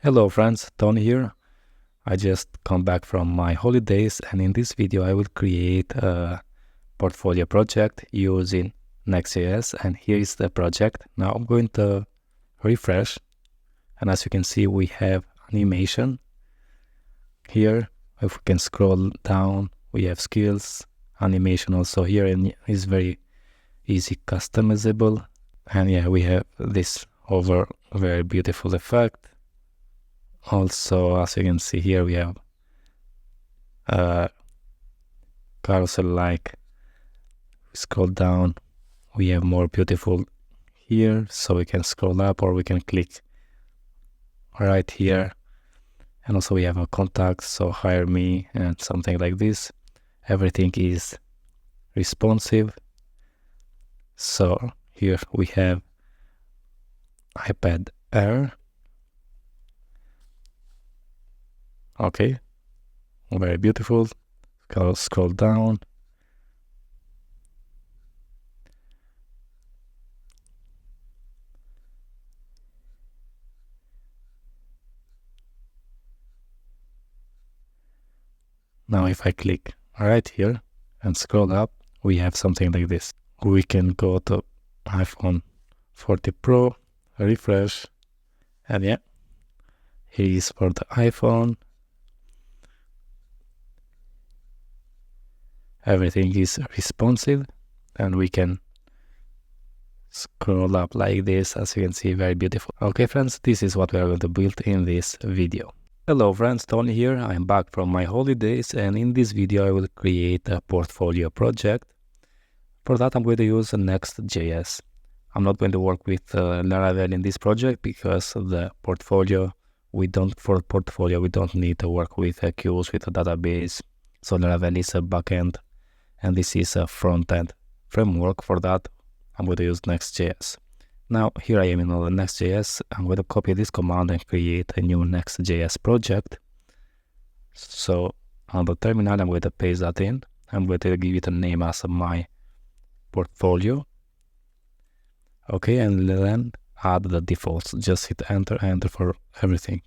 Hello friends, Tony here. I just come back from my holidays, and in this video I will create a portfolio project using Next.js, and here is the project. Now I'm going to refresh, and as you can see we have animation. Here if we can scroll down we have skills, animation also here, and it's very easy customizable. And yeah, we have this over very beautiful effect. Also, as you can see here, we have carousel like. Scroll down, we have more beautiful here, so we can scroll up or we can click right here. And also we have a contact, so hire me and something like this. Everything is responsive. So here we have iPad Air. Okay, very beautiful. Scroll down. Now if I click right here and scroll up, we have something like this. We can go to iPhone 40 Pro, refresh, and yeah, here is for the iPhone. Everything is responsive, and we can scroll up like this, as you can see, very beautiful. Okay friends, this is what we are going to build in this video. Hello friends, Tony here. I'm back from my holidays, and in this video I will create a portfolio project. For that I'm going to use Next.js. I'm not going to work with Laravel in this project because the portfolio, we don't need to work with queues, with a database. So Laravel is a backend and this is a front-end framework. For that I'm going to use Next.js. Now here I am in the Next.js. I'm going to copy this command and create a new Next.js project. So on the terminal I'm going to paste that in. I'm going to give it a name as my portfolio. Okay, and then add the defaults. Just hit enter for everything.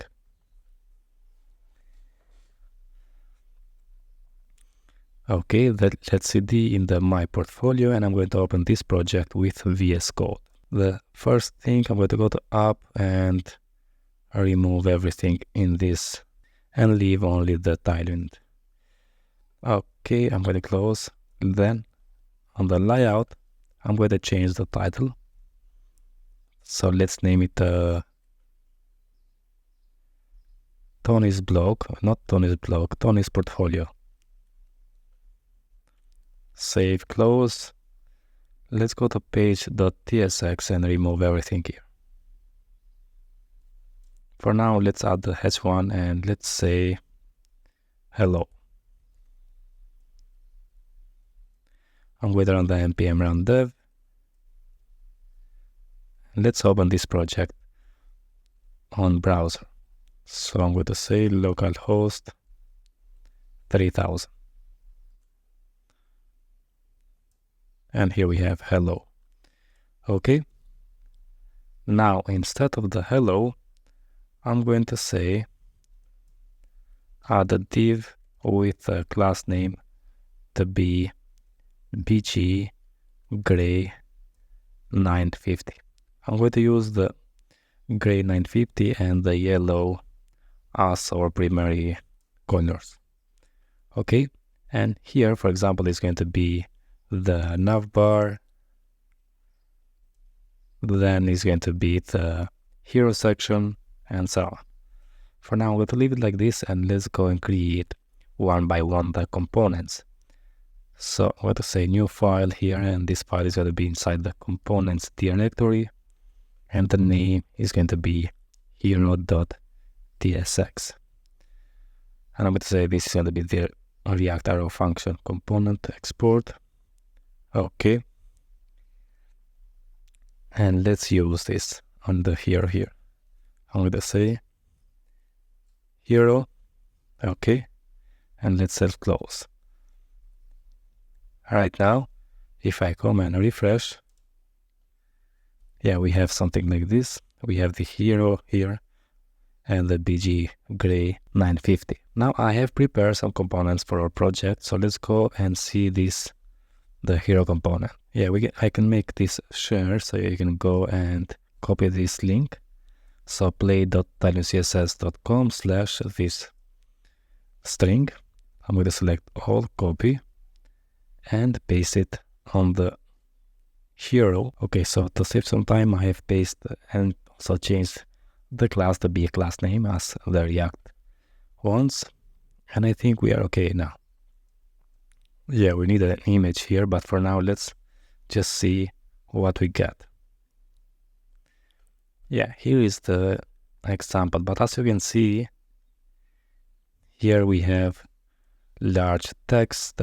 Okay, let's cd in the my portfolio, and I'm going to open this project with VS Code. The first thing, I'm going to go to app and remove everything in this and leave only the title. Okay, I'm going to close. Then on the layout I'm going to change the title. So let's name it Tony's blog, not Tony's blog, Tony's portfolio. Save, close. Let's go to page.tsx and remove everything here. For now, let's add the h1 and let's say hello. I'm going to run the npm run dev. Let's open this project on browser. So I'm going to say localhost 3000. And here we have hello. Okay. Now instead of the hello, I'm going to say add a div with a class name to be bg gray 950. I'm going to use the gray 950 and the yellow as our primary colors. Okay, and here for example is going to be the navbar, then is going to be the hero section, and so on. For now I'm going to leave it like this, and let's go and create one by one the components. So I'm going to say new file here, and this file is going to be inside the components directory, and the name is going to be hero.tsx. And I'm going to say this is going to be the React arrow function component export. Okay. And let's use this on the hero here. I'm going to say hero. Okay. And let's self-close. Right now, if I come and refresh, yeah, we have something like this. We have the hero here, and the BG gray 950. Now I have prepared some components for our project, so let's go and see this, the hero component. Yeah, I can make this share, so you can go and copy this link. So play.tinycss.com/this string. I'm going to select all, copy, and paste it on the hero. Okay, so to save some time, I have pasted and also changed the class to be a class name as the React ones. And I think we are okay now. Yeah, we need an image here, but for now, let's just see what we get. Yeah, here is the example, but as you can see, here we have large text,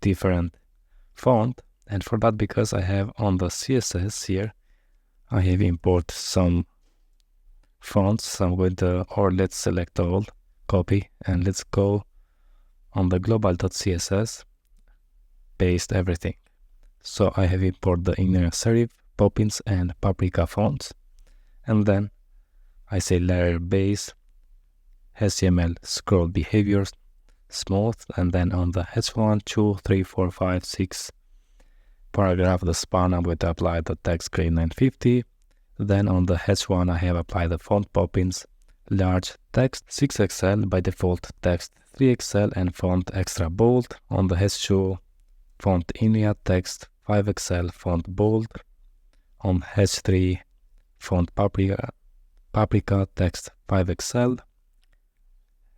different font, and for that, because I have on the CSS here, I have imported some fonts, some with or let's select all, copy, and let's go on the global.css, paste everything. So I have imported the inner serif, Poppins, and Paprika fonts, and then I say layer base, HTML scroll behaviors, smooth, and then on the H1, 2, 3, 4, 5, 6 paragraph, the span, I'm going to apply the text gray 950. Then on the H1, I have applied the font Poppins, large text 6XL by default, text 3XL, and font extra bold. On the H2, font Inia, text 5XL, font bold. On H3, font Paprika, text 5XL.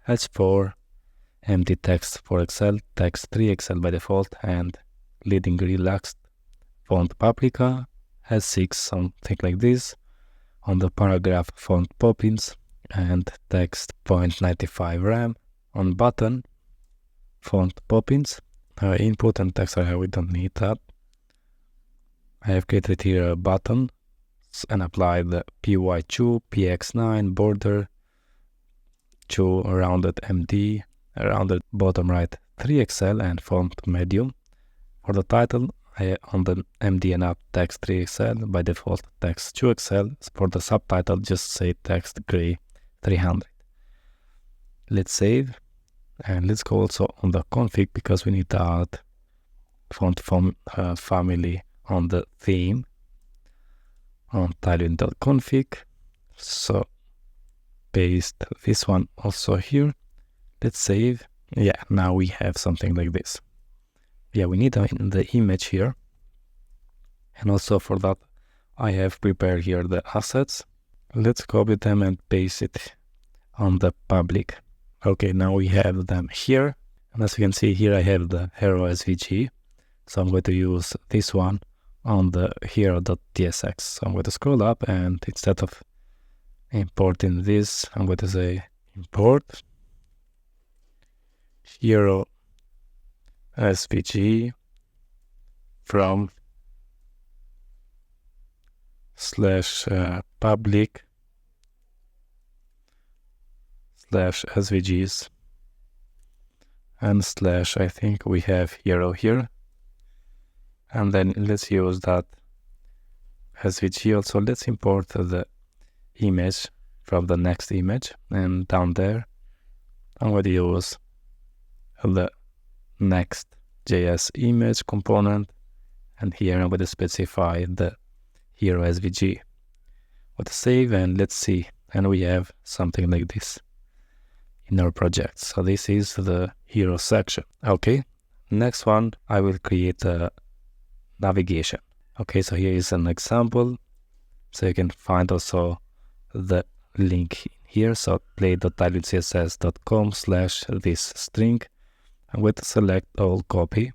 H4, empty text 4XL, text 3XL by default, and leading relaxed, font Paprika. H6, something like this. On the paragraph, font Poppins and text 0.95 rem. On button, font Poppins. Input and text area, we don't need that. I have created here a button and applied the PY2, PX9, border 2, rounded MD, rounded bottom right 3XL, and font medium. For the title, on the MD and up text 3XL, by default text 2XL. For the subtitle, just say text gray 300. Let's save, and let's go also on the config because we need to add font family on the theme on tiling.config. So paste this one also here. Let's save. Yeah, now we have something like this. Yeah, we need the image here, and also for that I have prepared here the assets. Let's copy them and paste it on the public. Okay, now we have them here, and as you can see here I have the hero SVG, so I'm going to use this one on the hero.tsx. So I'm going to scroll up, and instead of importing this, I'm going to say import hero SVG from /public /SVGs and / I think we have hero here, and then let's use that SVG. Also let's import the image from the next image, and down there I'm going to use the Next.js image component, and here I'm going to specify the hero SVG. Let's save and let's see, and we have something like this in our project. So this is the hero section. Okay, next one, I will create a navigation. Okay, so here is an example, so you can find also the link here. So play.tinycss.com/this string. I'm going to select all, copy,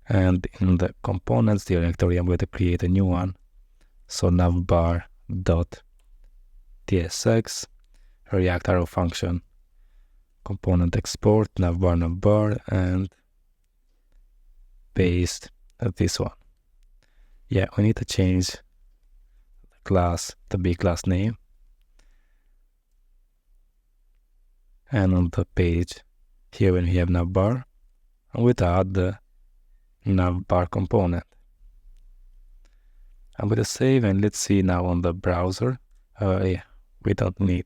and in the components directory I'm going to create a new one. So navbar.tsx, React arrow function, component export, navbar, and paste this one. Yeah, we need to change the class to be class name. And on the page here, when we have navbar, I'm going to add the navbar component. I'm going to save, and let's see now on the browser. Yeah, we don't need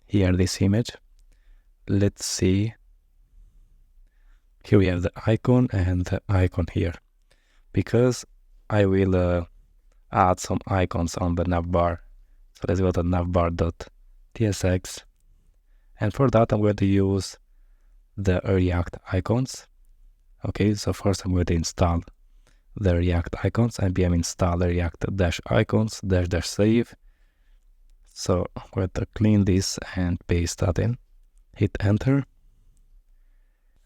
here this image. Let's see. Here we have the icon and the icon here, because I will add some icons on the navbar. So let's go to navbar.tsx, and for that I'm going to use the React icons. Okay, so first I'm going to install the React icons, npm install react-icons --save. So I'm going to clean this and paste that in, hit enter,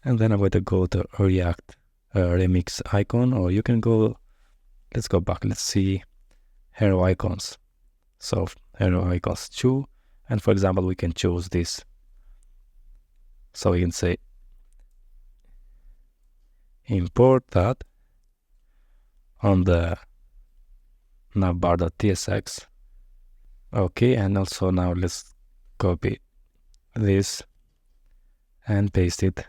and then I'm going to go to React remix icon, or you can go, let's go back, let's see hero icons. So hero icons 2, and for example we can choose this. So we can say import that on the navbar.tsx. Okay, and also now let's copy this and paste it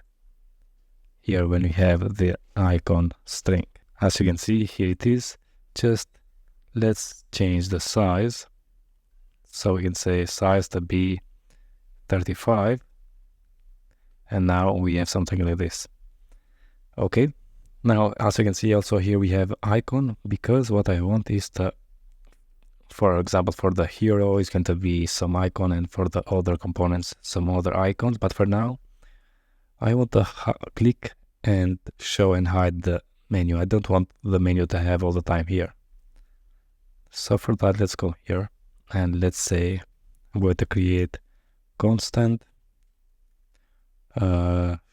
here when we have the icon string. As you can see, here it is. Just let's change the size. So we can say size to be 35, and now we have something like this. Okay, now as you can see also here we have icon, because what I want is to, for example, for the hero is going to be some icon, and for the other components some other icons. But for now I want to click and show and hide the menu. I don't want the menu to have all the time here. So for that, let's go here and let's say I'm going to create constant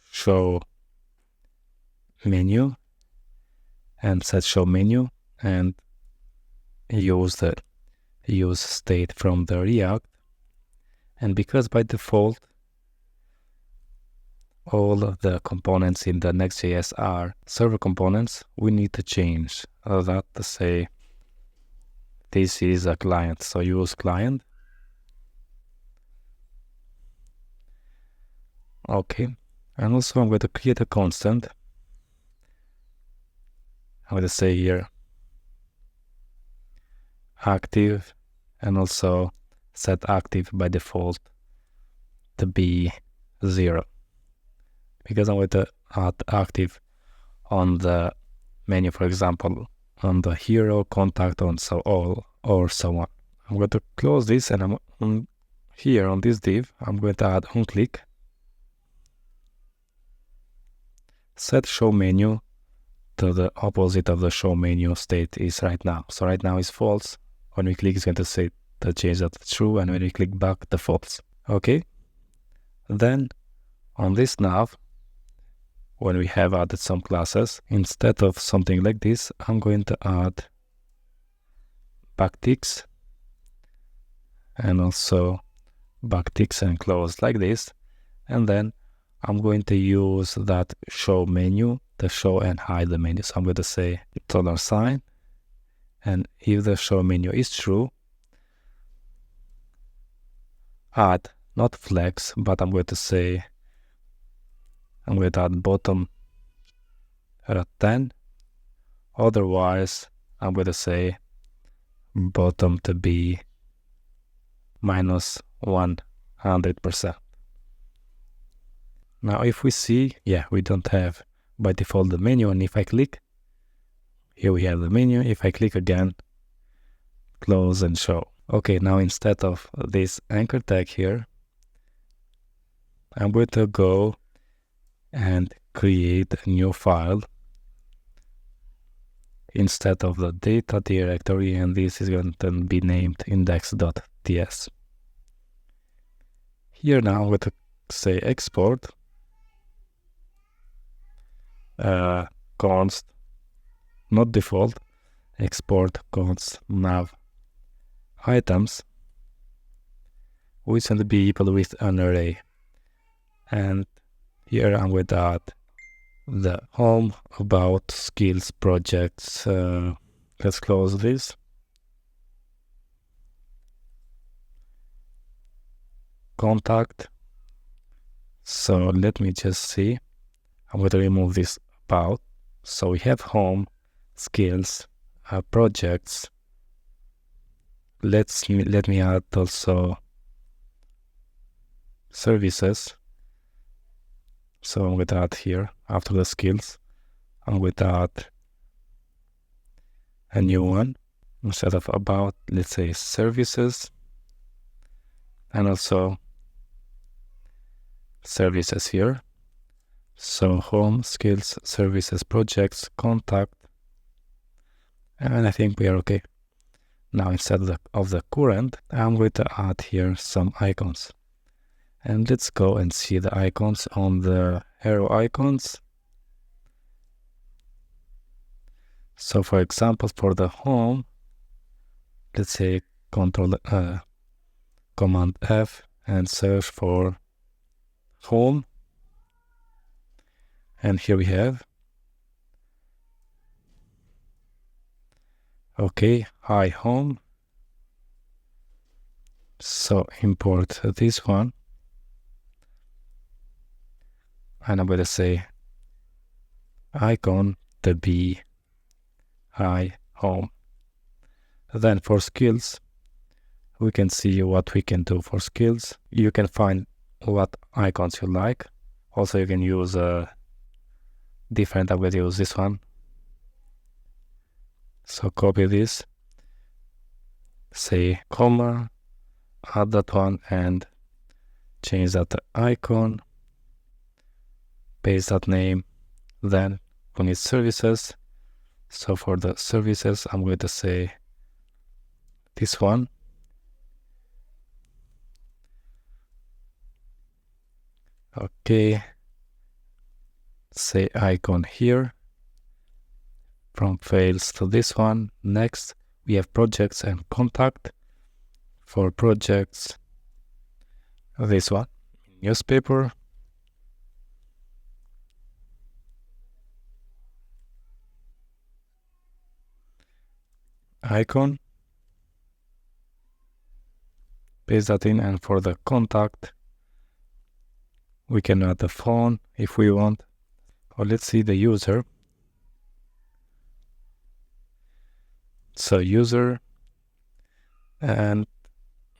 show menu and set show menu, and use state from the React. And because by default all of the components in the Next.js are server components, we need to change that to say this is a client. So use client. Okay, and also I'm going to create a constant. I'm going to say here active, and also set active by default to be 0, because I'm going to add active on the menu, for example, on the hero, contact, on so all, or so on. I'm going to close this, and I'm here on this div, I'm going to add onClick, set show menu to the opposite of the show menu state is right now. So right now is false. When we click, it's going to say to change that to true, and when we click back, the false. Okay. Then on this nav, when we have added some classes, instead of something like this, I'm going to add backticks, and also backticks and close like this. And then I'm going to use that show menu to show and hide the menu. So I'm going to say $sign, and if the show menu is true, add not flex, but I'm going to say I'm going to add bottom at 10. Otherwise, I'm going to say bottom to be minus 100%. Now, if we see, yeah, we don't have by default the menu, and if I click, here we have the menu. If I click again, close and show. Okay, now instead of this anchor tag here, I'm going to go and create a new file instead of the data directory, and this is going to be named index.ts. Here now I'm going to say export const, not default, export const nav items, which can be equal with an array. And here I'm going to add the home, about, skills, projects. Let's close this. Contact. So let me just see. I'm going to remove this about. So we have home, skills, projects, let me add also services. So I'm going to add here after the skills. I'm going to add a new one instead of about, let's say services, and also services here. So home, skills, services, projects, contact, and I think we are okay. Now instead of the current, I'm going to add here some icons. And let's go and see the icons on the arrow icons. So for example, for the home, let's say Command F and search for home. And here we have, okay, hi home. So import this one. And I'm going to say icon to be hi home. Then for skills, we can see what we can do for skills. You can find what icons you like. Also, you can use different. I'm going to use this one. So copy this, say comma, add that one, and change that icon, paste that name. Then we need services. So for the services, I'm going to say this one. Okay, say icon here. From fails to this one. Next, we have projects and contact. For projects, this one, newspaper. Icon. Paste that in, and for the contact, we can add the phone if we want. Or let's see the user. So user, and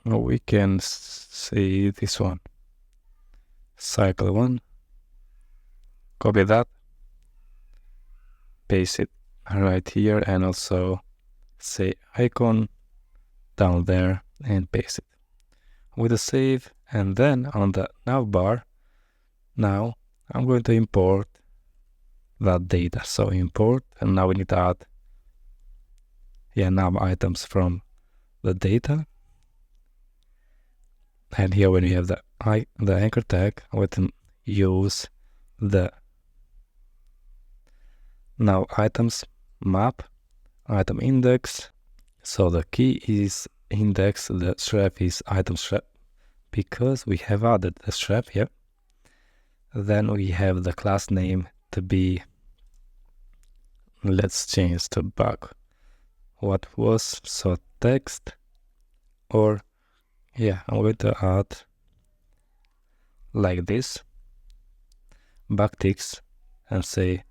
we can see this one, cycle one. Copy that, paste it right here, and also say icon down there and paste it with a save. And then on the navbar, now I'm going to import that data. So import, and now we need to add nav items from the data. And here when we have the anchor tag, we can use the now items map, item index. So the key is index, the strap is item strap, because we have added the strap here. Then we have the class name to be, let's change to back what was, so text, or I'm going to add like this, backticks, and say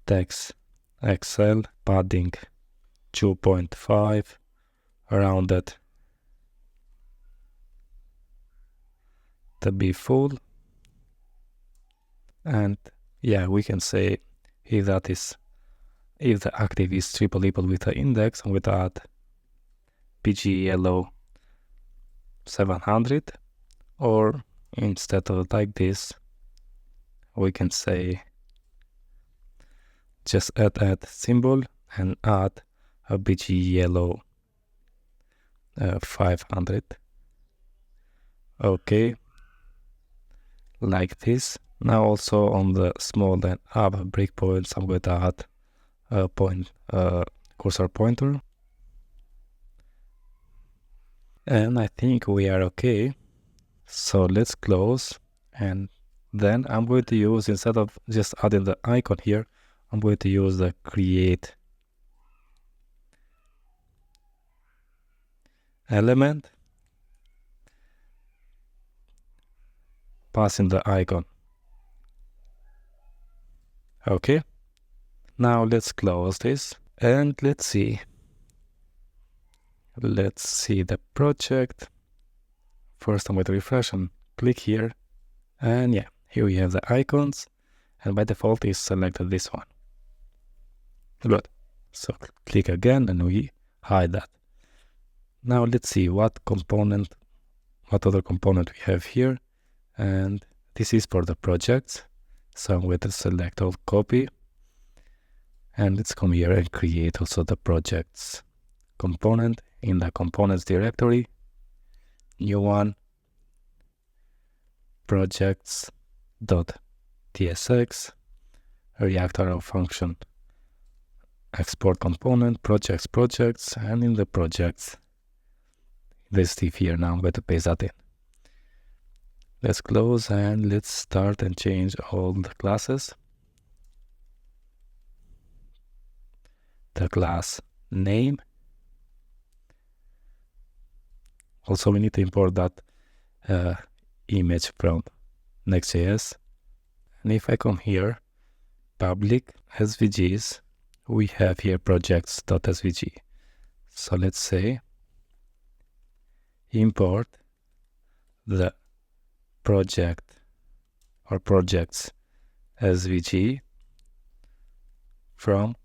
text Excel padding 2.5 rounded to be full. And we can say if the active is triple equal with the index, and with add PG yellow 700, or instead of like this, we can say just add symbol and add a BG yellow 500. Okay, like this. Now also on the small and up breakpoints, I'm going to add a cursor pointer. And I think we are okay. So let's close, and then I'm going to use, instead of just adding the icon here, I'm going to use the create element, passing the icon. Okay, now let's close this, and let's see Let's see the project. First I'm going to refresh and click here. And yeah, here we have the icons. And by default is selected this one. Good. So click again and we hide that. Now let's see what other component we have here. And this is for the projects. So I'm going to select all copy. And let's come here and create also the projects component in the components directory. New one, projects.tsx, React arrow function, export component, projects, and in the projects, this div here. Now I'm going to paste that in. Let's close and let's start and change all the classes. The class name. Also, we need to import that image from Next.js. And if I come here, public SVGs, we have here projects.svg. So let's say import the project or projects SVG from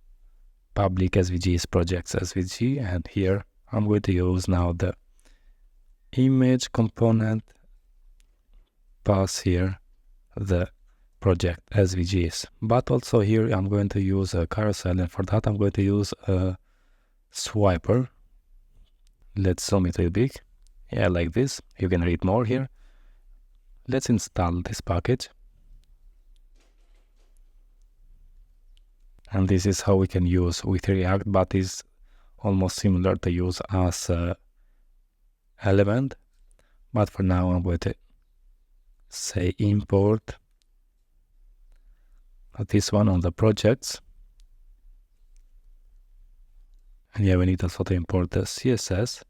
public SVGs projects SVG, and here I'm going to use now the image component, pass here the project SVGs, but also here I'm going to use a carousel, and for that I'm going to use a swiper. Let's zoom it a big, yeah, like this. You can read more here. Let's install this package, and this is how we can use with React, but is almost similar to use as a element. But for now I'm going to say import this one on the projects. And yeah, we need also to import the CSS.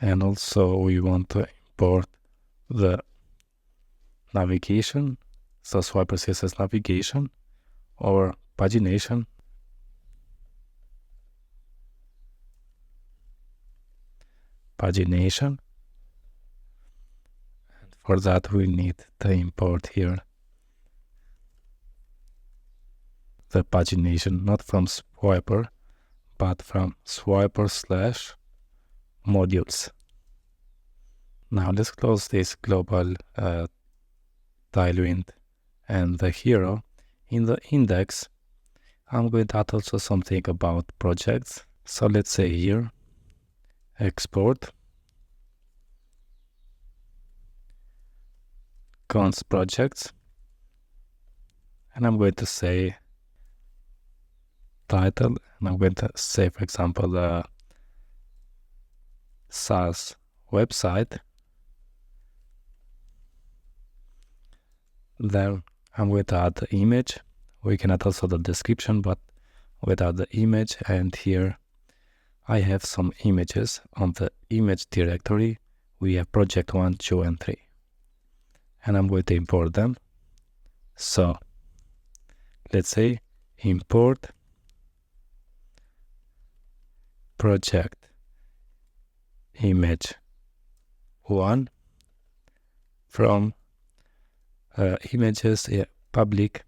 And also we want to import the navigation, so swiper CSS navigation or pagination. And for that we need to import here the pagination, not from swiper, but from swiper/modules. Now let's close this global tailwind and the hero. In the index, I'm going to add also something about projects. So let's say here, export const projects, and I'm going to say title, and I'm going to say, for example, SaaS website. Then I'm going to add the image. We can add also the description, but without the image. And here I have some images on the image directory. We have project 1, 2, and 3. And I'm going to import them. So let's say import project image 1 from images, public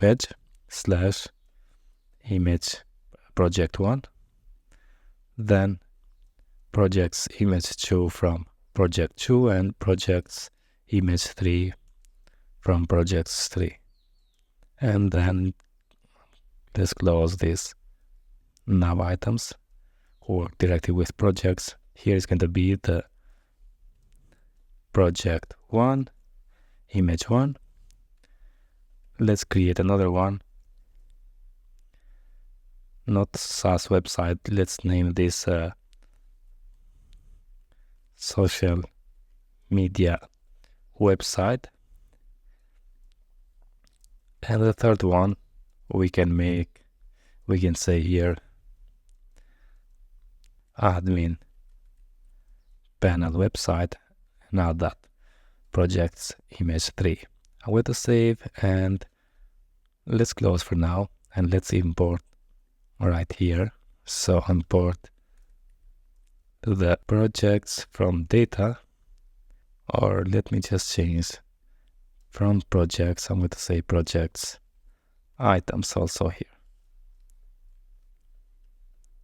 image/image project 1, then projects image 2 from project 2, and projects image 3 from projects 3. And then let's close this nav items, work directly with projects. Here is going to be the project 1, image 1. Let's create another one, not SaaS website. Let's name this social media website. And the third one we can say here admin panel website. Now that projects image 3. I'm going to save and let's close for now, and let's import right here. So import to the projects from data, or let me just change from projects. I'm going to say projects items also here,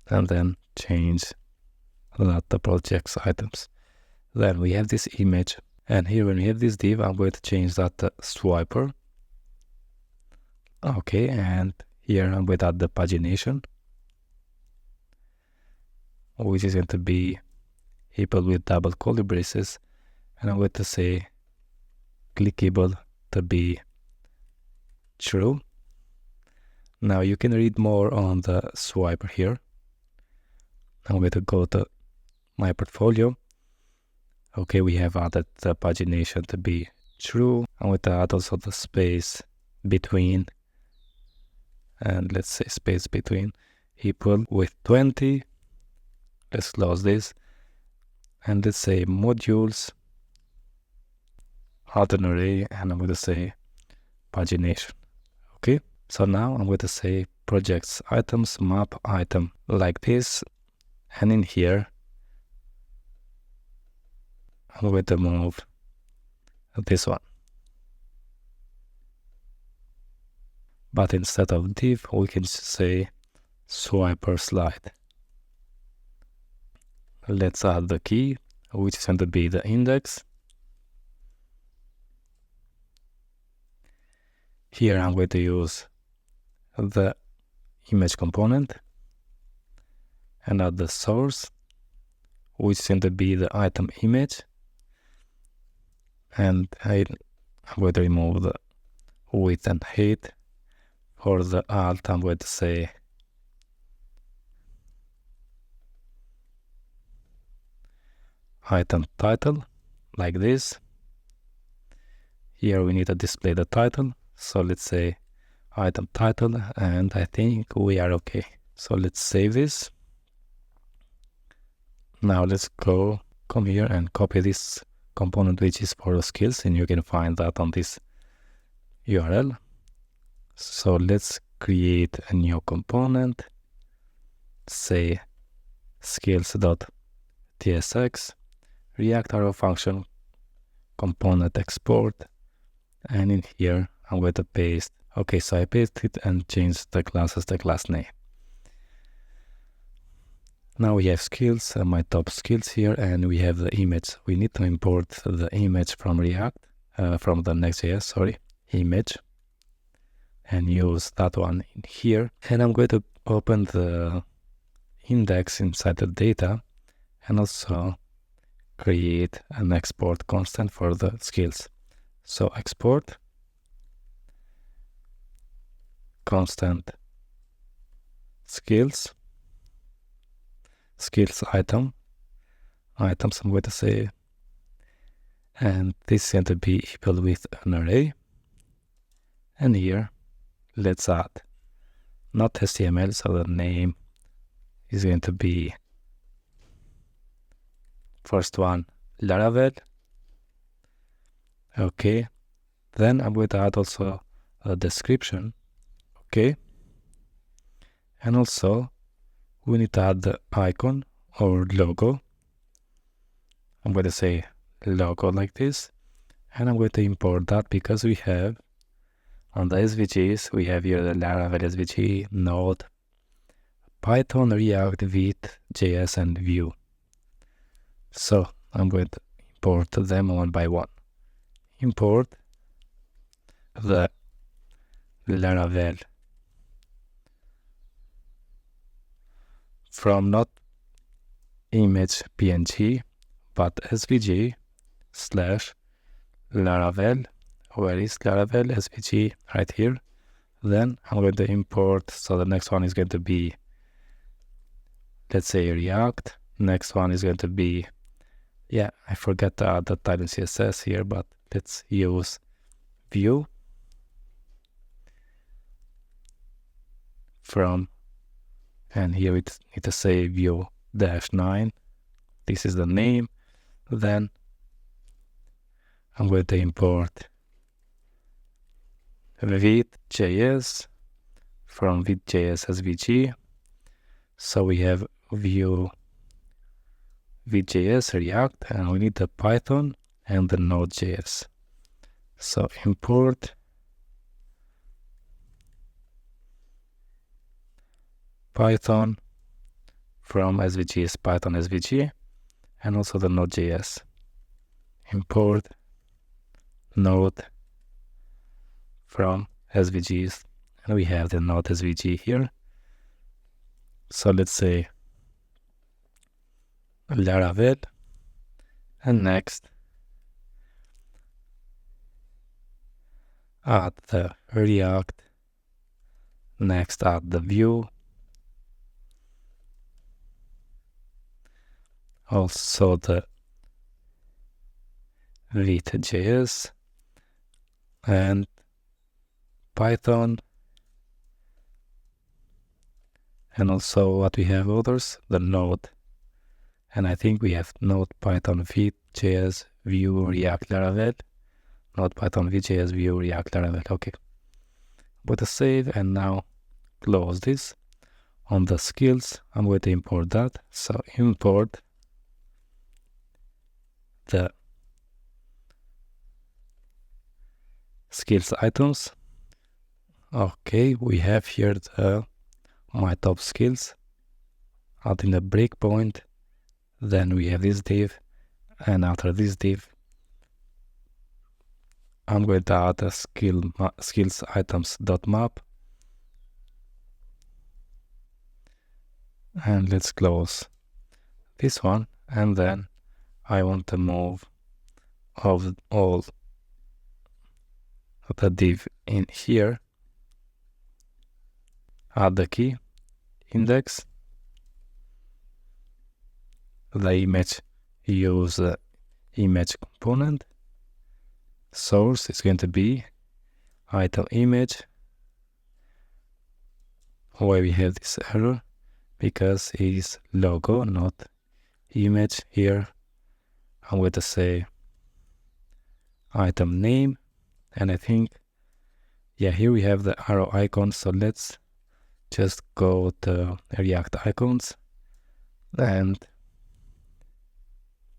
and then change that the projects items. Then we have this image, and here when we have this div, I'm going to change that to swiper. Okay, and here I'm going to add the pagination, which is going to be equal with double curly braces, and I'm going to say clickable to be true. Now you can read more on the swiper here. I'm going to go to my portfolio. Okay, we have added the pagination to be true. I'm going to add also the space between, and let's say space between equal with 20. Let's close this, and let's say modules, add an array, and I'm going to say pagination. Okay, so now I'm going to say projects items map item like this, and in here I'm going to move this one. But instead of div, we can say swiper slide. Let's add the key, which is going to be the index. Here I'm going to use the image component and add the source, which is going to be the item image. And I'm going to remove the width and height. For the alt, I'm going to say item title, like this. Here we need to display the title, so let's say item title, and I think we are okay. So let's save this. Now let's come here and copy this component, which is for the skills, and you can find that on this URL. So let's create a new component, say skills.tsx, React arrow function component export, and in here I'm going to paste. Okay, so I paste it and change the class as the class name. Now we have skills, my top skills here, and we have the image. We need to import the image from React, from the Next.js, image, and use that one in here. And I'm going to open the index inside the data and also create an export constant for the skills. So export constant skills items I'm going to say, and this is going to be equal with an array. And here let's add not HTML, so the name is going to be first one Laravel. Okay, then I'm going to add also a description. Okay, and also we need to add the icon or logo. I'm going to say logo like this, and I'm going to import that because we have on the SVGs, we have here the Laravel SVG, Node, Python, React, Vite, JS, and Vue. So I'm going to import them one by one. Import the Laravel from not image PNG, but SVG / Laravel. Where is Laravel SVG? Right here. Then I'm going to import, so the next one is going to be, let's say, React. Next one is going to be, yeah, I forgot to add the title CSS here, but let's use Vue from, and here it need to say Vue-9. This is the name. Then I'm going to import with.js from with.js SVG. So we have view with.js React, and we need the Python and the Node.js. So import Python from SVG is Python SVG, and also the Node.js. Import Node from SVGs, and we have the Node SVG here. So let's say Laravel, and next add the React, next add the view, also the with.js and Python, and also what we have others, the Node, and I think we have Node, Python, with.js, Vue, React, Laravel, Node, Python, with.js, Vue, React, Laravel. Okay, put a save, and now close this. On the skills, I'm going to import that. So import the skills items. Okay, we have here my top skills. Adding a breakpoint, then we have this div, and after this div, I'm going to add a skills items dot map, and let's close this one, and then I want to move of all the div in here, add the key, index, the image, use the image component, source is going to be item image. Why we have this error? Because it is logo, not image. Here I'm going to say item name, and I think, yeah, here we have the arrow icon. So let's just go to React icons, and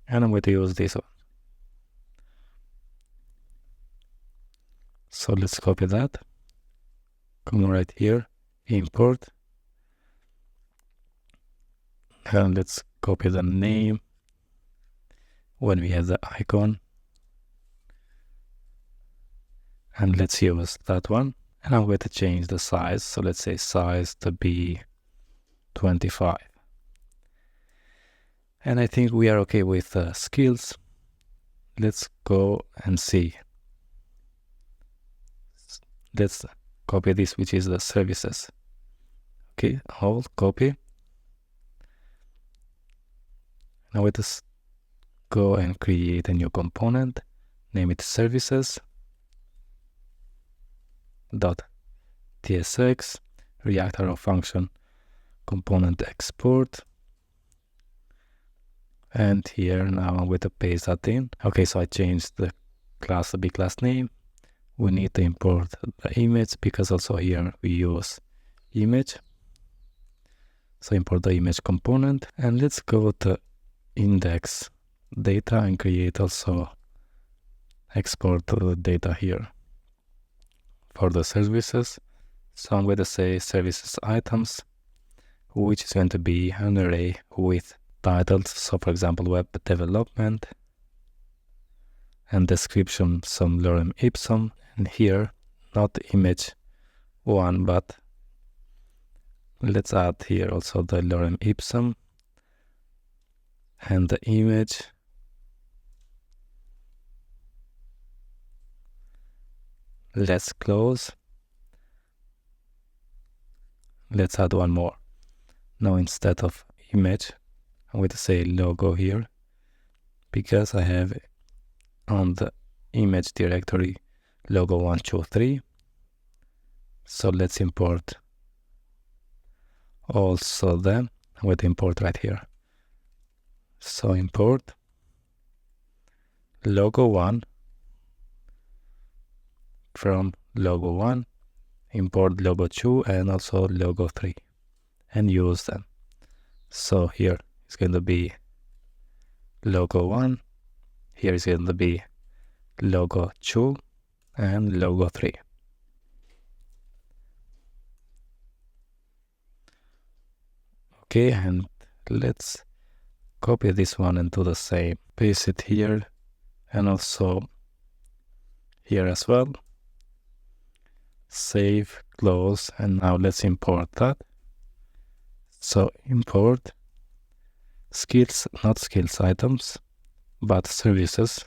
I'm going to use this one. So let's copy that, come right here, import, and let's copy the name when we have the icon, and let's use that one. And I'm going to change the size, so let's say size to be 25. And I think we are okay with skills. Let's go and see. Let's copy this, which is the services. Okay, hold, copy. Now let us go and create a new component, name it services dot tsx, React arrow function component export, and here now I'm going to paste that in. Okay, so I changed the class to be class name. We need to import the image, because also here we use image. So import the image component, and let's go to index data and create also export the data here for the services. So I'm going to say services items, which is going to be an array with titles. So for example, web development, and description, some lorem ipsum, and here not image one, but let's add here also the lorem ipsum and the image. Let's close. Let's add one more. Now instead of image, I'm going to say logo here, because I have on the image directory logo 1, 2, 3. So let's import also them. I'm going to import right here. So import logo 1 from logo 1, import logo 2 and also logo 3 and use them. So here it's going to be logo 1, here is going to be logo 2 and logo 3. Okay, and let's copy this one and do the same. Paste it here and also here as well. Save, close, and now let's import that. So import skills, not skills items, but services.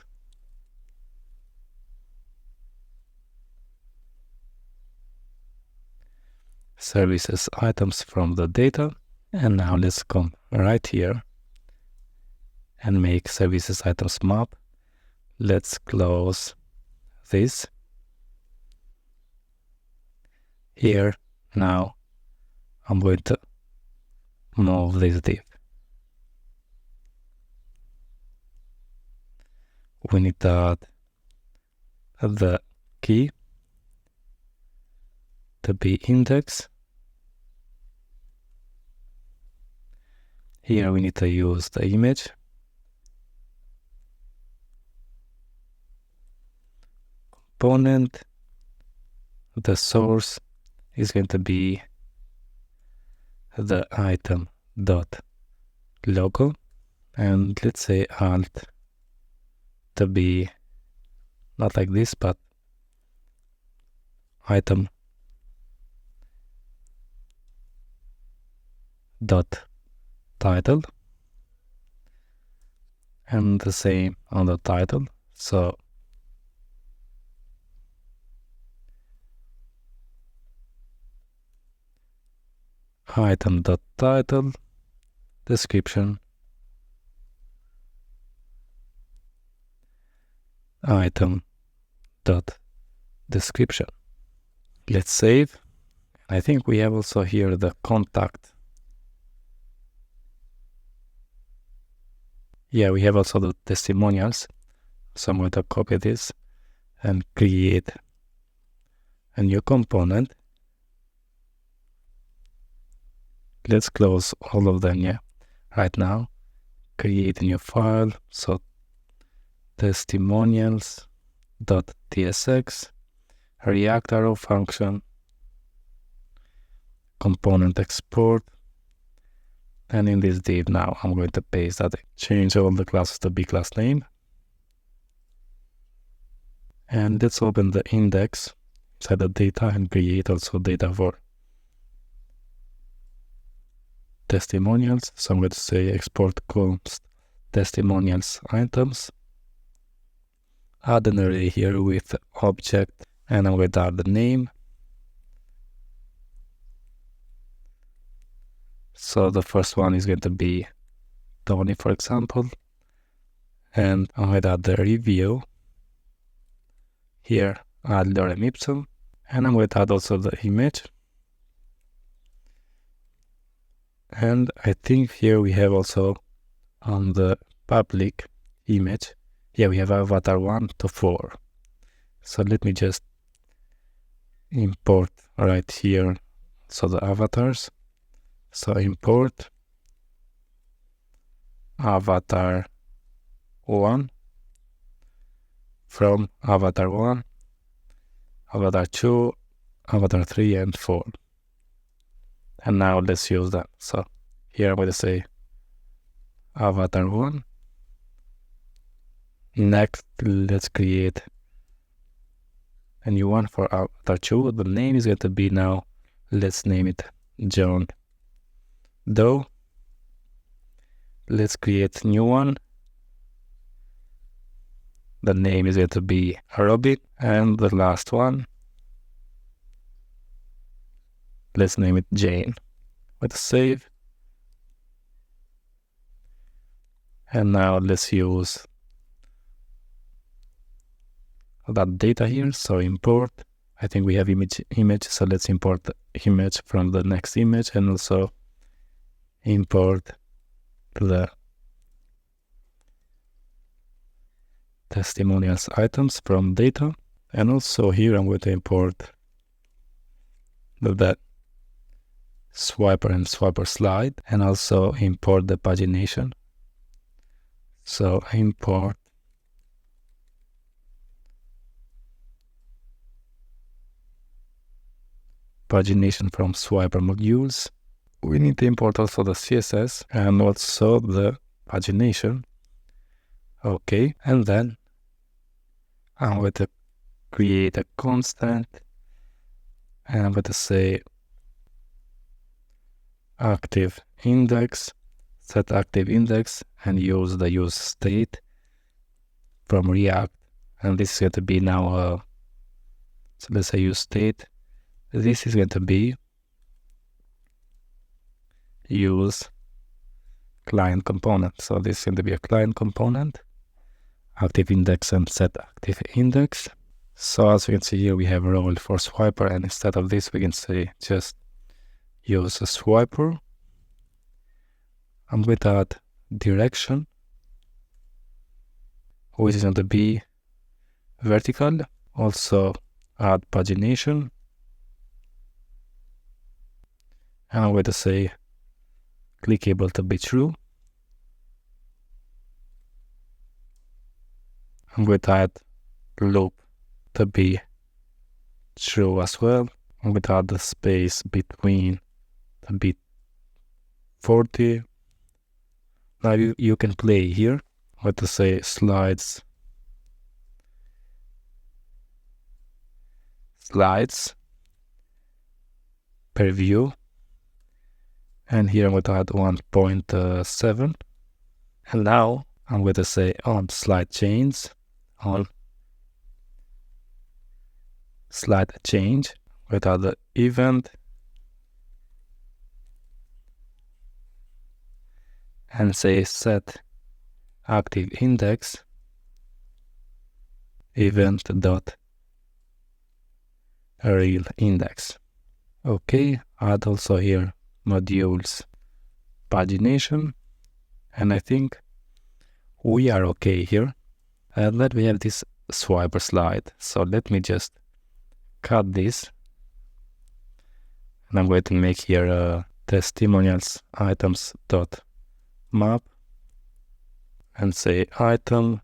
Services items from the data. And now let's come right here and make services items map. Let's close this. Here, now I'm going to move this div. We need to add the key to be index. Here we need to use the image. Component. The source is going to be the item dot logo, and let's say alt to be not like this, but item dot title, and the same on the title. So item dot title description, item dot description. Let's save. I think we have also here the contact. Yeah, we have also the testimonials. So I'm going to copy this and create a new component. Let's close all of them, yeah. Right now, create a new file. So testimonials.tsx, React arrow function, component export. And in this div now, I'm going to paste that, change all the classes to be class name. And let's open the index inside the data and create also data for testimonials. So I'm going to say export const testimonials items. Add an array here with object, and I'm going to add the name. So the first one is going to be Tony, for example. And I'm going to add the review. Here, add lorem ipsum. And I'm going to add also the image. And I think here we have also on the public image, yeah, we have avatar 1 to 4. So let me just import right here. So the avatars. So import avatar 1 from avatar 1, avatar 2, avatar 3, and 4. And now let's use that. So here I'm going to say avatar 1. Next, let's create a new one for avatar 2. The name is going to be now, let's name it John Doe. Let's create a new one. The name is going to be Robin. And the last one, let's name it Jane. Let's save. And now let's use that data here. So import. I think we have image. So let's import the image from the next image, and also import the testimonials items from data. And also here I'm going to import the swiper and swiper slide, and also import the pagination. So import pagination from swiper modules. We need to import also the CSS and also the pagination. Okay, and then I'm going to create a constant, and I'm going to say active index, set active index, and use the use state from React. And this is going to be now so let's say use state. This is going to be use client component. So this is going to be a client component, active index and set active index. So as you can see here, we have a role for swiper, and instead of this, we can say just use a swiper. I'm going to add direction, which is going to be vertical. Also add pagination, and I'm going to say clickable to be true. I'm going to add loop to be true as well. I'm going to add the space between to be 40. Now you can play here. I'm going to say slides per view, and here I'm going to add 1.7, and now I'm going to say on slide change, on slide change, with the event, and say set active index event dot real index. Okay, add also here modules pagination, and I think we are okay here. And let me have this swiper slide. So let me just cut this, and I'm going to make here a testimonials items dot map, and say item,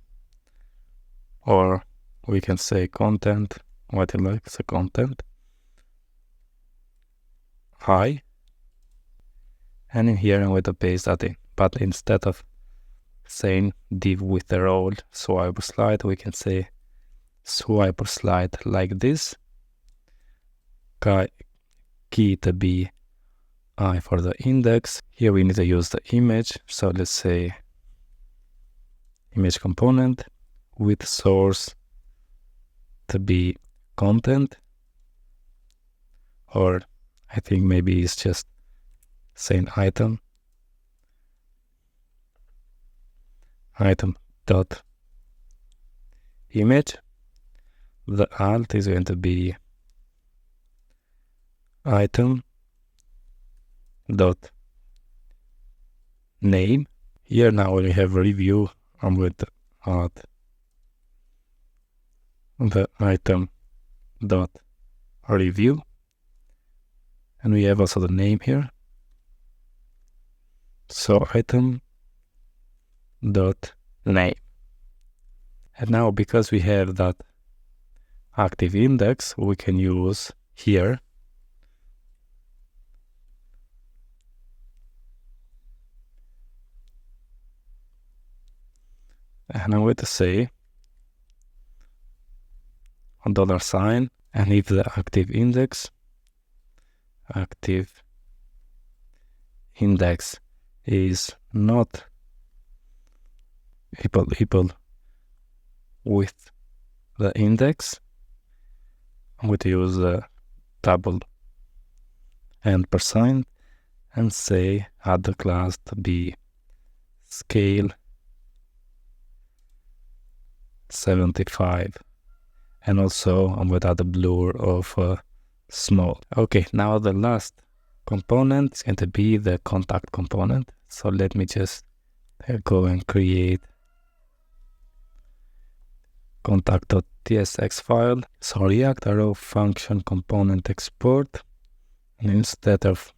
or we can say content, what you like, so content hi, and in here I'm going to paste that in. But instead of saying div with the role swiper slide, we can say swiper slide like this, key to be I for the index. Here we need to use the image, so let's say image component with source to be content, or I think maybe it's just saying item dot image. The alt is going to be item dot name. Here now we have review. I'm going to add the item dot review, and we have also the name here. So item dot name. And now because we have that active index, we can use here and I'm going to say $, and if the active index is not equal with the index, I'm going to use the double $, and say add the class to be scale 75, and also I'm going to add a blur of small. Okay, now the last component is going to be the contact component. So let me just go and create contact.tsx file. So React arrow function component export. And instead of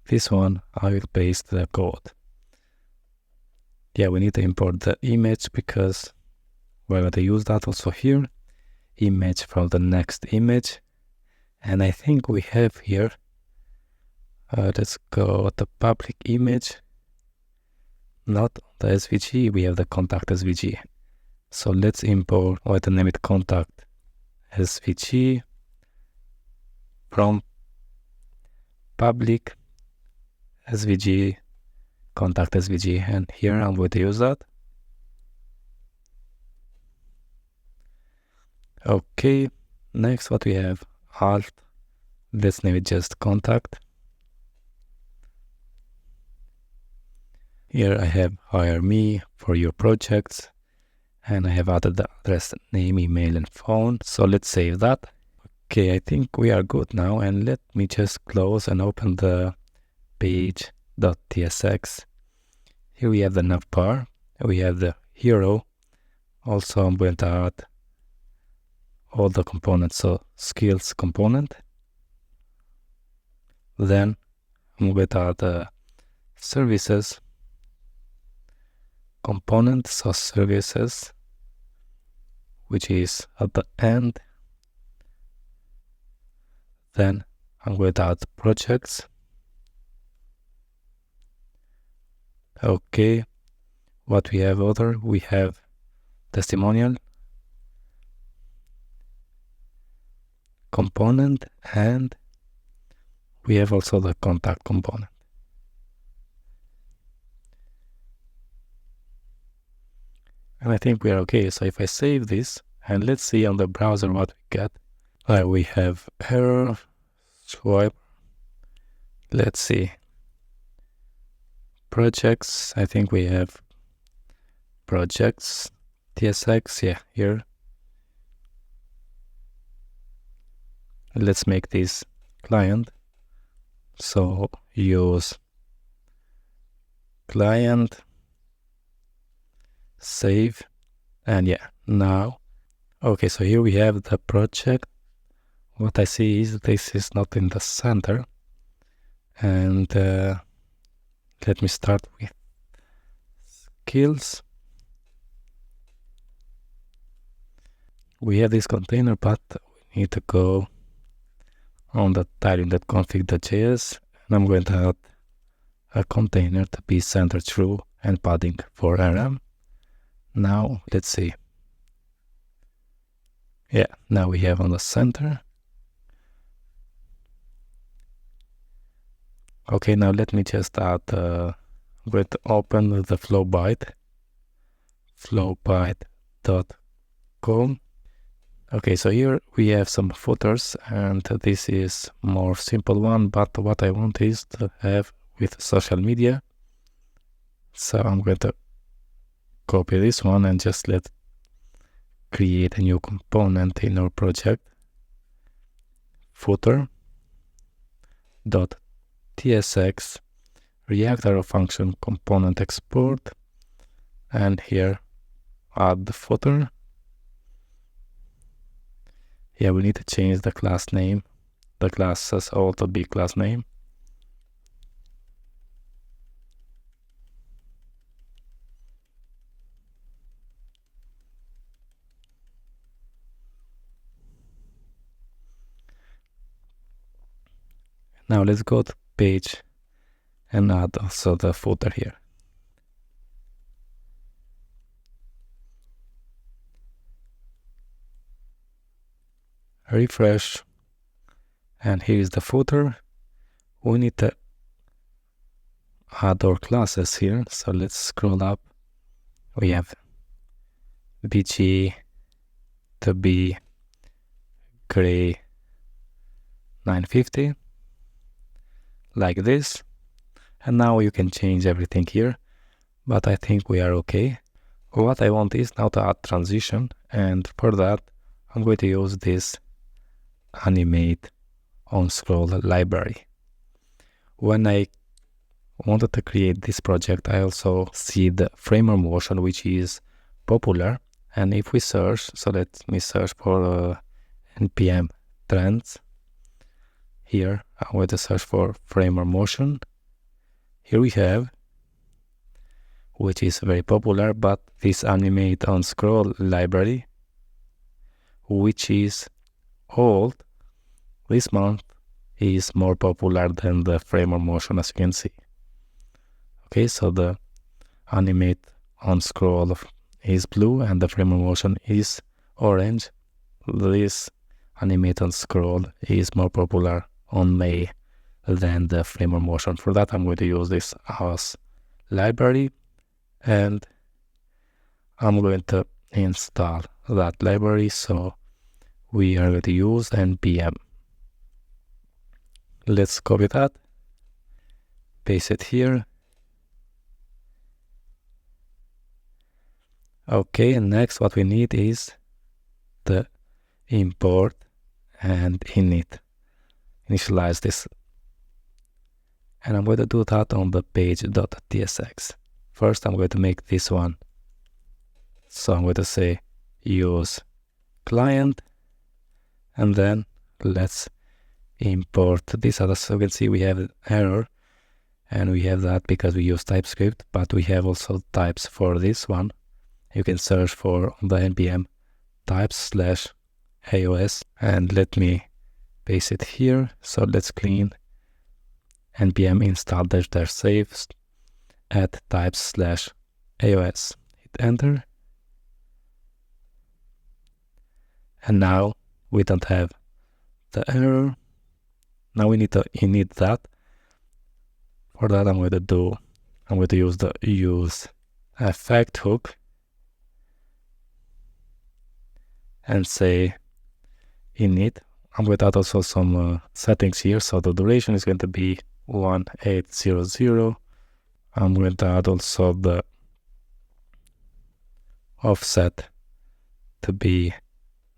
this one, I will paste the code. Yeah, we need to import the image because we're going to use that also here. Image from the next image. And I think we have here, let's go to public image. Not the SVG, we have the contact SVG. So let's import, let's name it contact SVG from public SVG, contact SVG, and here I'm going to use that. Okay, next what we have, alt, let's name it just contact. Here I have hire me for your projects, and I have added the address, name, email, and phone. So let's save that. Okay, I think we are good now, and let me just close and open the page.tsx. Here we have the navbar, we have the hero. Also, I'm going to add all the components, so skills component. Then I'm going to add the services component, so services, which is at the end. Then I'm going to add projects. Okay, what we have other, we have testimonial component, and we have also the contact component. And I think we are okay. So if I save this, and let's see on the browser what we get. We have error, swipe. Let's see. Projects, I think we have projects, TSX, yeah, here. Let's make this client. So use client, save, and yeah, now. Okay, so here we have the project. What I see is this is not in the center. And let me start with skills. We have this container, but we need to go on the tiling.config.js, and I'm going to add a container to be centered through and padding for RM. Now let's see. Yeah, now we have on the center. Okay, now let me just add, I'm going to open the flowbyte, flowbyte.com. Okay, so here we have some footers, and this is more simple one, but what I want is to have with social media. So I'm going to copy this one and just let create a new component in our project. Footer dot tsx React arrow function component export, and here add the footer. Yeah, we need to change the class name. The class has also be class name. Now let's go to page and add also the footer here. Refresh, and here is the footer. We need to add our classes here, so let's scroll up. We have BG to be gray 950, like this. And now you can change everything here, but I think we are okay. What I want is now to add transition, and for that I'm going to use this animate on scroll library. When I wanted to create this project, I also see the Framer Motion, which is popular, And if we search, so let me search for npm trends. Here I'm going to search for Framer Motion. Here we have, which is very popular, but this animate on scroll library, which is old, this month is more popular than the Framer Motion, as you can see. Okay, so the animate on scroll is blue and the Framer Motion is orange. This animate on scroll is more popular on May than the Framer Motion. For that, I'm going to use this as library, and I'm going to install that library. So we are going to use npm. Let's copy that, paste it here. Okay, and next what we need is the import and initialize this. And I'm going to do that on the page.tsx. First, I'm going to make this one. So I'm going to say use client, and then let's import this. As you can see, we have an error, and we have that because we use TypeScript, but we have also types for this one. You can search for the npm types/AOS, and let me paste it here. So let's clean npm install -- saves at types/AOS. Hit enter. And now we don't have the error. Now we need that. For that, I'm going to use the use effect hook and say init. I'm going to add also some settings here. So the duration is going to be 1800. I'm going to add also the offset to be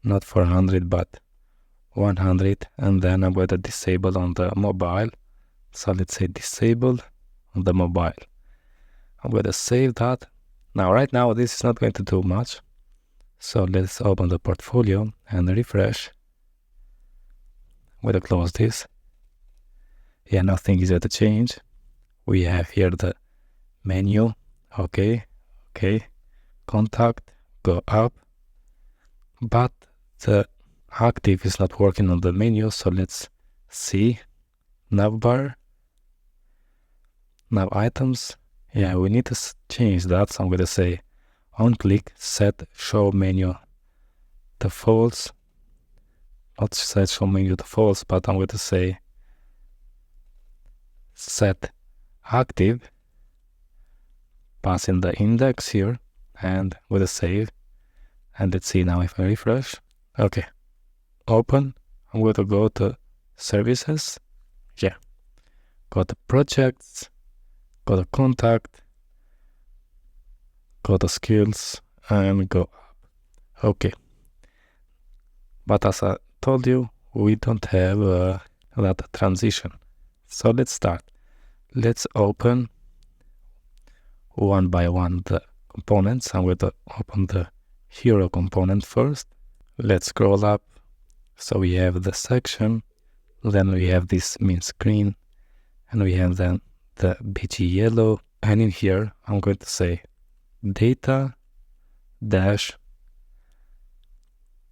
not 400 but 100, and then I'm going to disable on the mobile. So let's say disable on the mobile. I'm going to save that. Now right now this is not going to do much, so let's open the portfolio and refresh. I'm going to close this. Yeah, nothing is going to change. We have here the menu. Okay, contact, go up, but the active is not working on the menu. So let's see navbar, nav items. Yeah, we need to change that. So I'm going to say on click set show menu to false. Not set show menu to false, but I'm going to say set active, pass in the index here, and with a save. And let's see now if I refresh. Okay, open. I'm going to go to services. Yeah, go to projects, go to contact, go to skills, and go up. Okay, but as I told you, we don't have that transition. So let's start. Let's open one by one the components. I'm going to open the hero component first. Let's scroll up. So we have the section, then we have this main screen, and we have then the BG yellow. And in here, I'm going to say data dash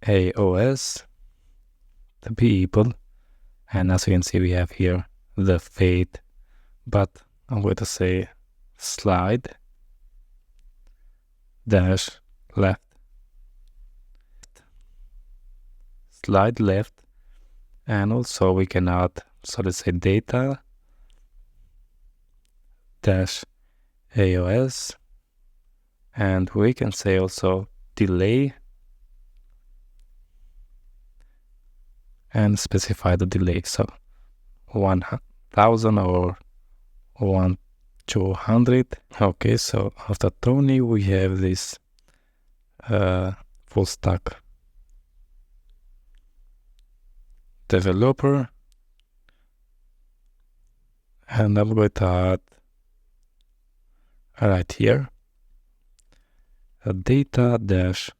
AOS, the people. And as you can see, we have here the fade, but I'm going to say slide dash left, slide left, and also we can add, so let's say data dash AOS, and we can say also delay and specify the delay. So 1000 or 1200. Okay, so after Tony we have this full stack developer, and I'm going to add right here a data dash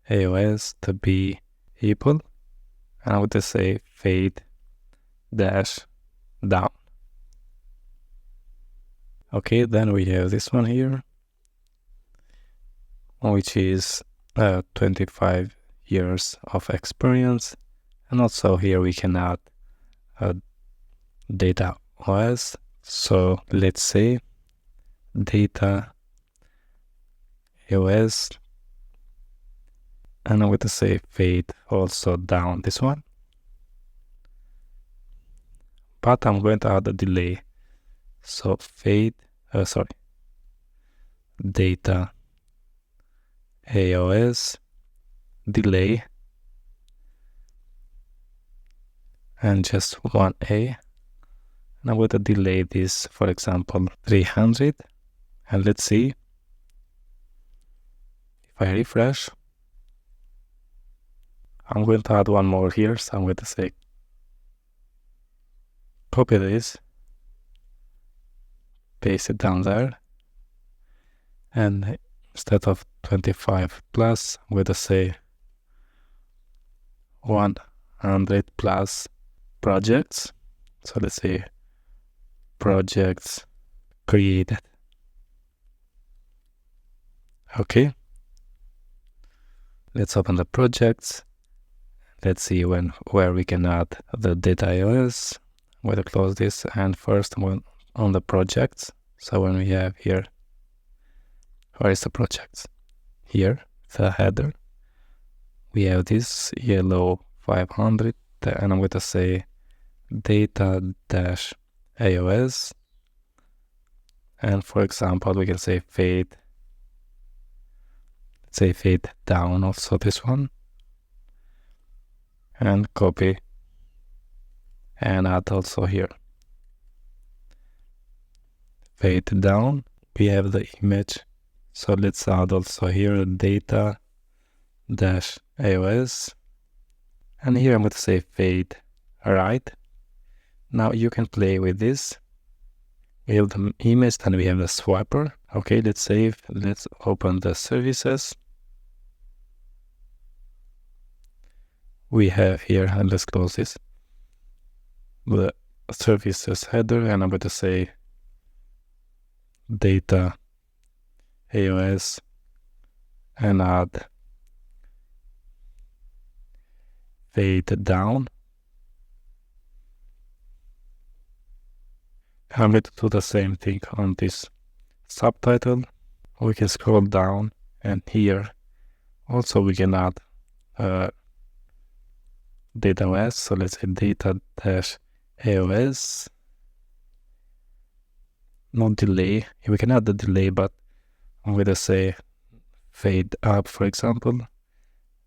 AOS to be equal, and I would just say fade dash down. Okay, then we have this one here, which is 25 years of experience. And also here we can add data OS. So let's say data OS, and I would say fade also down this one. But I'm going to add a delay. So fade, data AOS delay, and just 1A. And I'm going to delay this, for example, 300. And let's see if I refresh. I'm going to add one more here. So I'm going to say copy this, paste it down there, and instead of 25 plus, I'm going to say 100 plus projects. So let's say projects created. Okay, let's open the projects. Let's see where we can add the data iOS. I'm going to close this, and first on the projects. So when we have here, where is the projects? Here, the header. We have this yellow 500, and I'm going to say data-iOS. And for example, we can say fade. Let's say fade down also this one. And copy and add also here. Fade down. We have the image. So let's add also here data-iOS. And here I'm going to say fade right. Now you can play with this. We have the image and we have the swiper. Okay, let's save. Let's open the services. We have here, and let's close this, the services header, and I'm going to say data AOS and add fade down. I'm going to do the same thing on this subtitle. We can scroll down, and here also we can add data OS. So let's say data-AOS. Not delay. We can add the delay, but I'm going to say fade up, for example,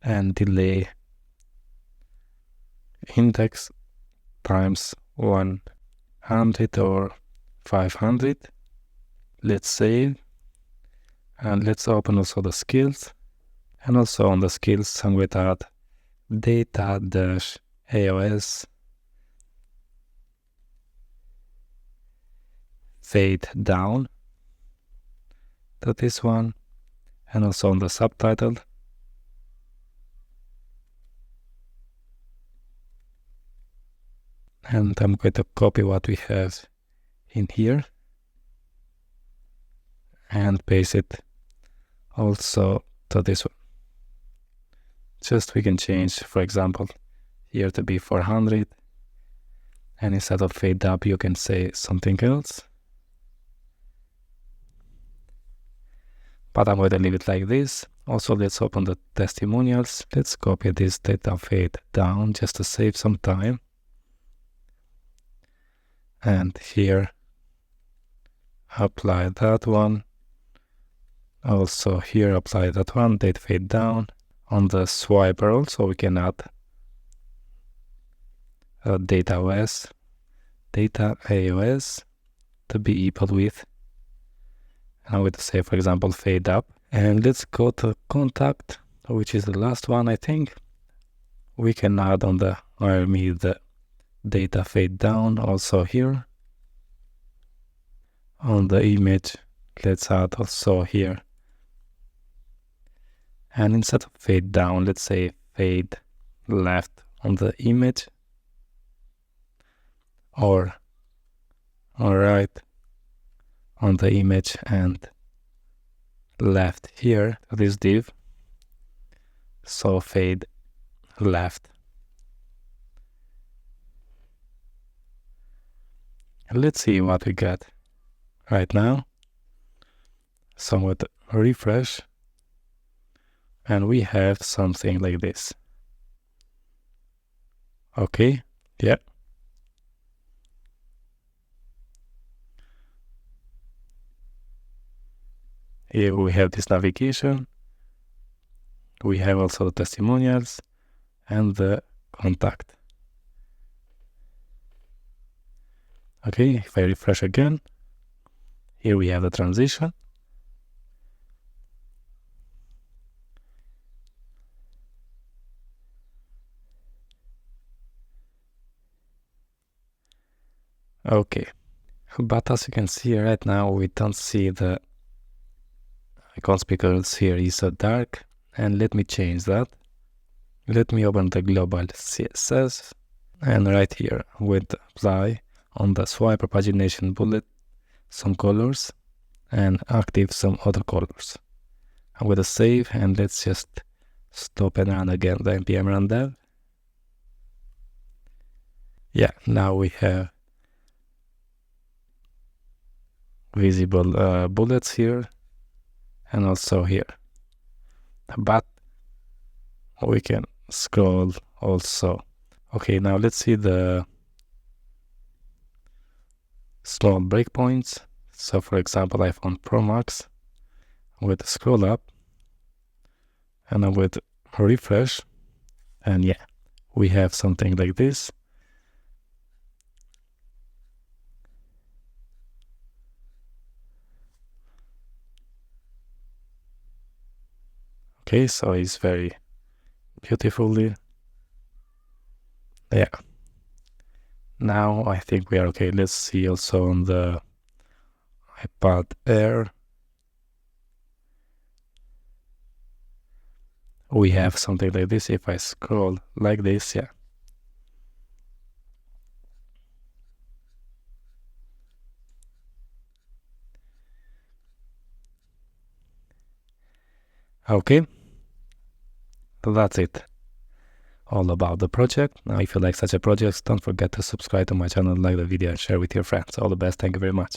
and delay index times 100 or 500. Let's save, and let's open also the skills. And also on the skills, I'm going to add data-AOS fade down to this one, and also on the subtitle. And I'm going to copy what we have in here and paste it also to this one. Just we can change, for example, here to be 400, and instead of fade up, you can say something else. But I'm going to leave it like this. Also, let's open the testimonials. Let's copy this data fade down just to save some time. And here, apply that one. Also here, apply that one, data fade down. On the swiper also, we can add data OS, data AOS to be equal with, and I would say, for example, fade up. And let's go to contact, which is the last one, I think. We can add on the army the data fade down also here. On the image, let's add also here. And instead of fade down, let's say fade left on the image, or right on the image and left here to this div. So fade left. And let's see what we get right now. Somewhat refresh, and we have something like this. Okay, yeah. Here we have this navigation. We have also the testimonials and the contact. Okay, if I refresh again, here we have the transition. Okay, but as you can see right now, we don't see the icons because here is so dark. And let me change that. Let me open the global CSS, and right here with apply on the swipe or pagination bullet some colors and active some other colors. I'm going to save, and let's just stop and run again the npm run dev. Yeah, now we have visible bullets here and also here, but we can scroll also. Okay, now let's see the small breakpoints. So for example, I found Pro Max. I'm going to scroll up and I'm going to refresh, and yeah, we have something like this. Okay, so it's very beautifully. Yeah. Now I think we are okay. Let's see also on the iPad Air. We have something like this. If I scroll like this, yeah. Okay. So that's it. All about the project. Now, if you like such a project, don't forget to subscribe to my channel, like the video, and share with your friends. All the best. Thank you very much.